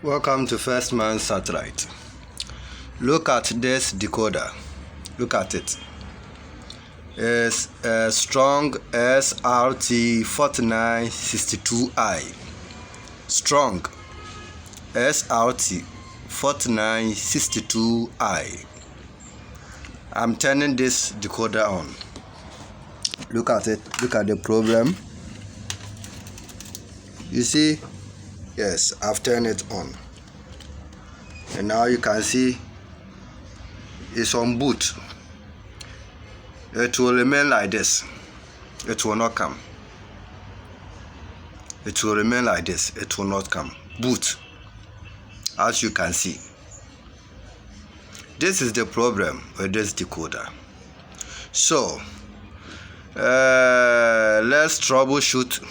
Welcome to First Man Satellite. Look at this decoder. Look at it. It's a strong Srt 4962I. Strong Srt 4962I. I'm turning this decoder on. Look at it. Look at the program. You see? Yes, I've turned it on. And now you can see it's on boot. It will remain like this. It will not come. It will remain like this. It will not come. Boot. As you can see. This is the problem with this decoder. So, let's troubleshoot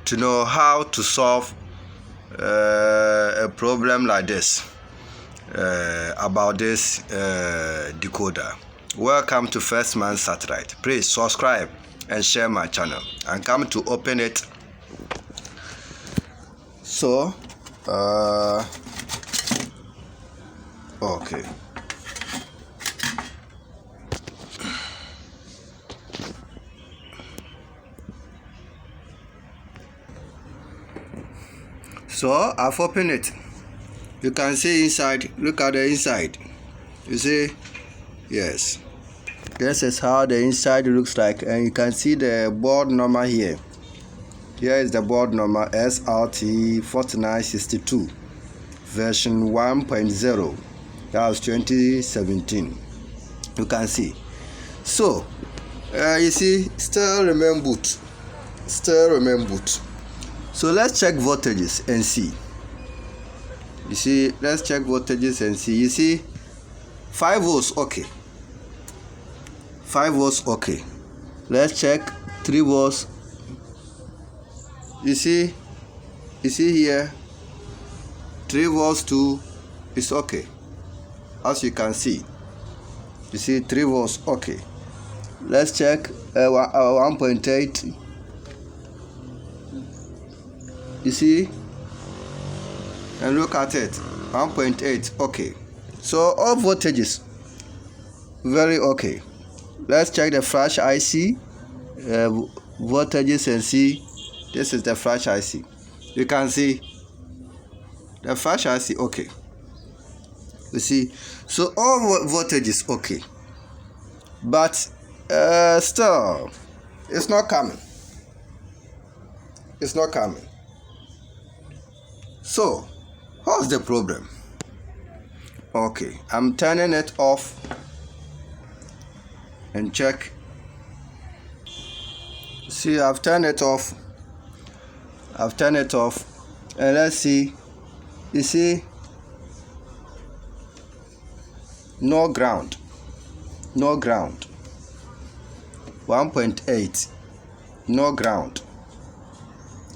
to know how to solve a problem like this about this decoder. Welcome to First Man Satellite. Please subscribe and share my channel. I'm coming to open it. So okay. So I've opened it. You can see inside. Look at the inside. You see? Yes. This is how the inside looks like, and you can see the board number here. Here is the board number Srt 4962 version 1.0. That was 2017. You can see. So you see, still remain boot. Still remain boot. So let's check voltages and see. You see, let's check voltages and see. You see, 5 volts, okay. 5 volts, okay. Let's check 3 volts. You see here, 3 volts too is okay. As you can see, you see 3 volts, okay. Let's check 1.8. You see, and look at it, 1.8, okay. So all voltages very okay. Let's check the flash IC voltages and see. This is the flash IC. You can see the flash IC, okay. You see, so all voltages okay, but still it's not coming. It's not coming. So, what's the problem? Okay, I'm turning it off and check. See, I've turned it off. I've turned it off, and let's see. You see, no ground. No ground. 1.8. No ground.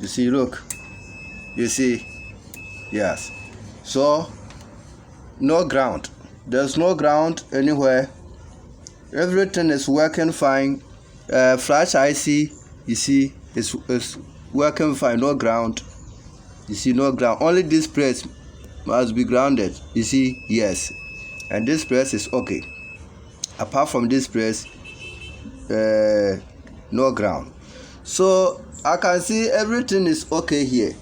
You see, look. You see. Yes, so no ground. There's no ground anywhere. Everything is working fine. Flash IC, you see, is working fine. No ground. You see, no ground. Only this press must be grounded. You see, yes, and this press is okay. Apart from this press, no ground. So I can see everything is okay here,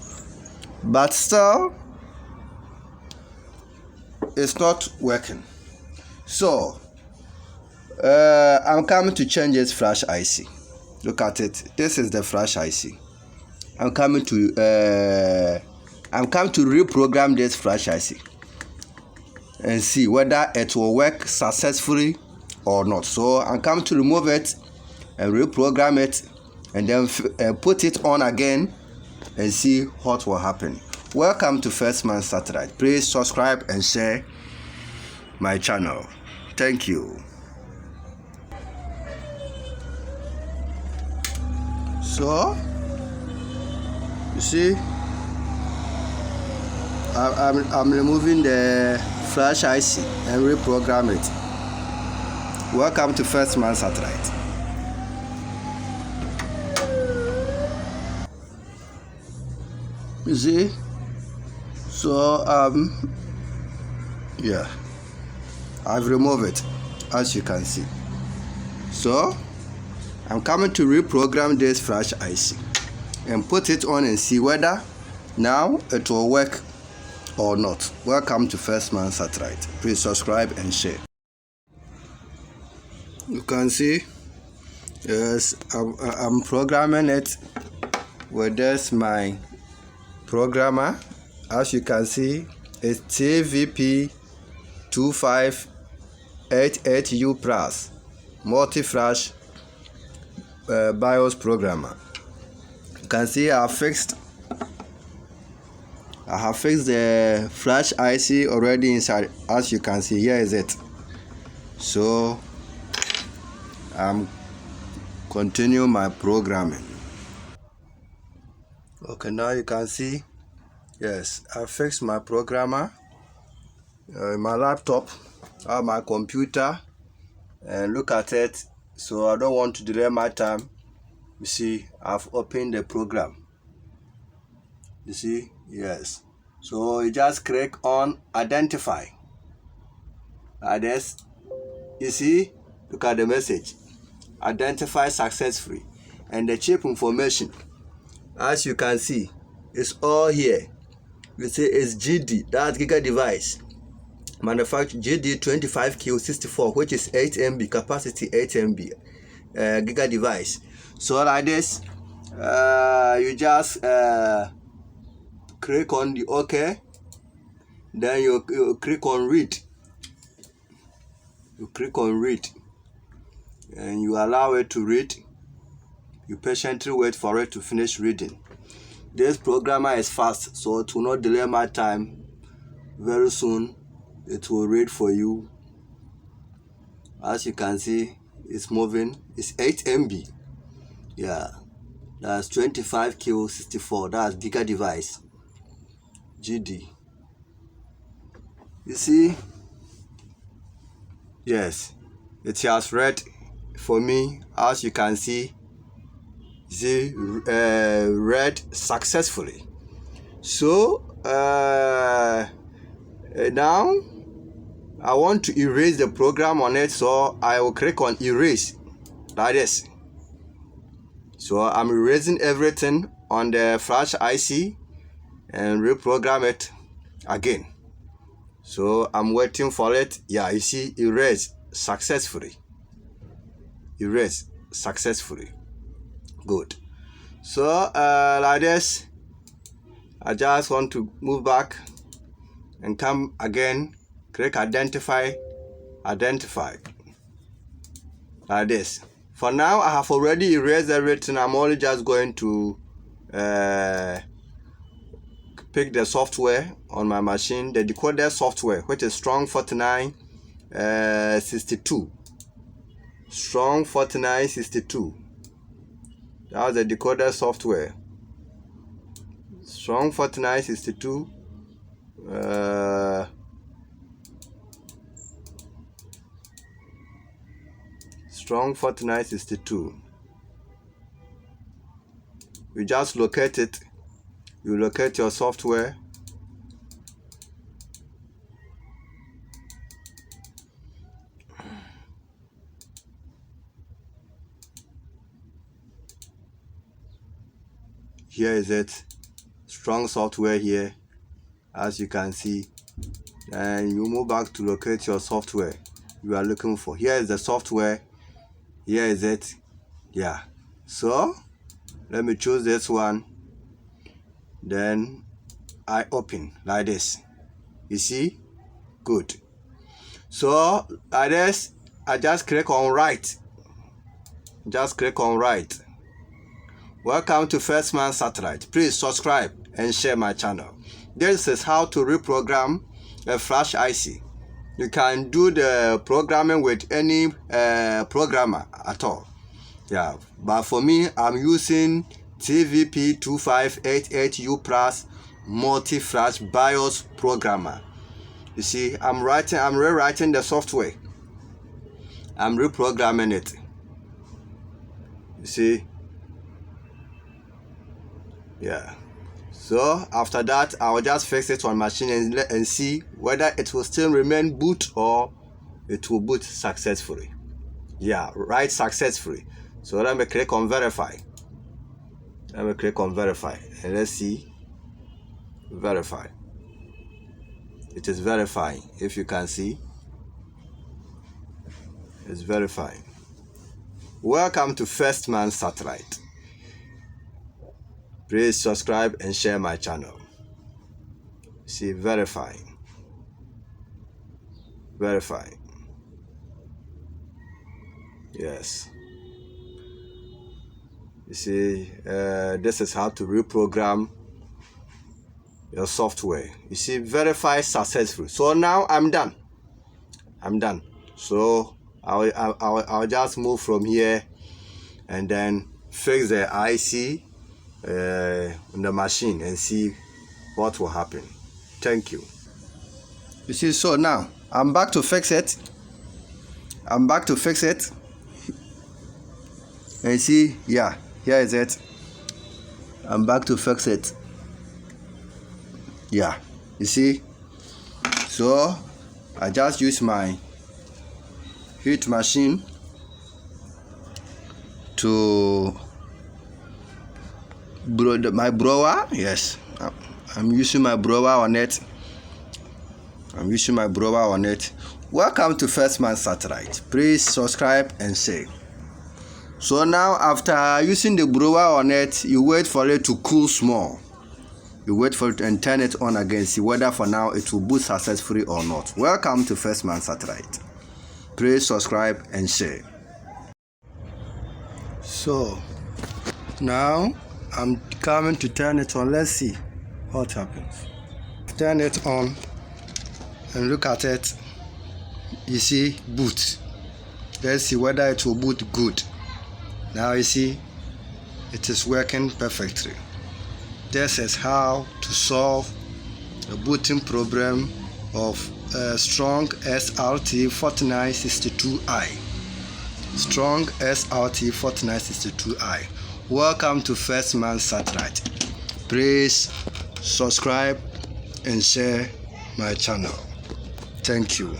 but still it's not working. So I'm coming to change this flash IC. Look at it. This is the flash IC. I'm coming to reprogram this flash IC and see whether it will work successfully or not. So I'm coming to remove it and reprogram it, and then put it on again and see what will happen. Welcome to First Man Satellite. Please subscribe and share my channel. Thank you. So you see, I'm removing the flash IC and reprogram it. Welcome to First Man Satellite. You see, So yeah, I've removed it, as you can see. So I'm coming to reprogram this flash IC and put it on and see whether now it will work or not. Welcome to First Man Satellite. Please subscribe and share. You can see, yes, I'm programming it with this my programmer. As you can see, it's TVP 2588U plus multi-flash BIOS programmer. You can see I have fixed the flash IC already inside. As you can see, here is it. So I'm continue my programming. Okay, now you can see, yes, I fixed my programmer in my laptop or my computer, and look at it. So I don't want to delay my time. You see, I've opened the program. You see, yes. So you just click on identify like this. You see, look at the message, identify successfully, and the chip information, as you can see, it's all here. You see it's GD, that's giga device, manufactured GD 25Q64, which is 8 MB capacity, 8 MB giga device. So like this, you just click on the OK, then you click on read. You click on read and you allow it to read. You patiently wait for it to finish reading. This programmer is fast, so it will not delay my time. Very soon it will read for you. As you can see, it's moving. It's 8 MB. Yeah, that's 25Q64. That's giga device, GD. You see, yes, it has read for me. As you can see, read successfully. So now I want to erase the program on it, so I will click on erase like this. So I'm erasing everything on the flash IC and reprogram it again. So I'm waiting for it. Yeah, you see, erase successfully. Erase successfully. Good. So like this, I just want to move back and come again, click identify like this. For now, I have already erased everything. I'm only just going to pick the software on my machine, the decoder software, which is Srt 4962. Srt 4962. That's the decoder software. Srt 4962. Srt 4962. You just locate it. You locate your software. Here is it. Strong software here, as you can see. And you move back to locate your software you are looking for. Here is the software. Here is it. Yeah. So let me choose this one. Then I open like this. You see? Good. So like this, I just click on write. Just click on write. Welcome to First Man Satellite. Please subscribe and share my channel. This is how to reprogram a flash IC. You can do the programming with any programmer at all. Yeah, but for me, I'm using TVP 2588U plus multi-flash BIOS programmer. You see, I'm rewriting the software. I'm reprogramming it. You see? Yeah. So after that, I will just fix it on machine and see whether it will still remain boot or it will boot successfully. Yeah, right, successfully. So let me click on verify. Let me click on verify and let's see. Verify. It is verifying. If you can see, it's verifying. Welcome to First Man Satellite. Please subscribe and share my channel. See, verifying. Verifying. Yes. You see, this is how to reprogram your software. You see, verify successfully. So now I'm done. I'm done. So I'll just move from here and then fix the IC on the machine and see what will happen. Thank you. You see, so now I'm back to fix it. I'm back to fix it. And you see, yeah, here is it. I'm back to fix it. Yeah, you see. So I just use my heat machine to my blower. Yes, I'm using my blower on it. I'm using my blower on it. Welcome to First Man Satellite. Please subscribe and share. So now after using the blower on it, you wait for it to cool small. You wait for it and turn it on again. See whether for now it will boot successfully or not. Welcome to First Man Satellite. Please subscribe and share. So now I'm coming to turn it on. Let's see what happens. Turn it on and look at it. You see, boot. Let's see whether it will boot good. Now you see it is working perfectly. This is how to solve a booting problem of strong Srt 4962I. Strong Srt 4962I. Welcome to First Man Satellite. Please subscribe and share my channel. Thank you.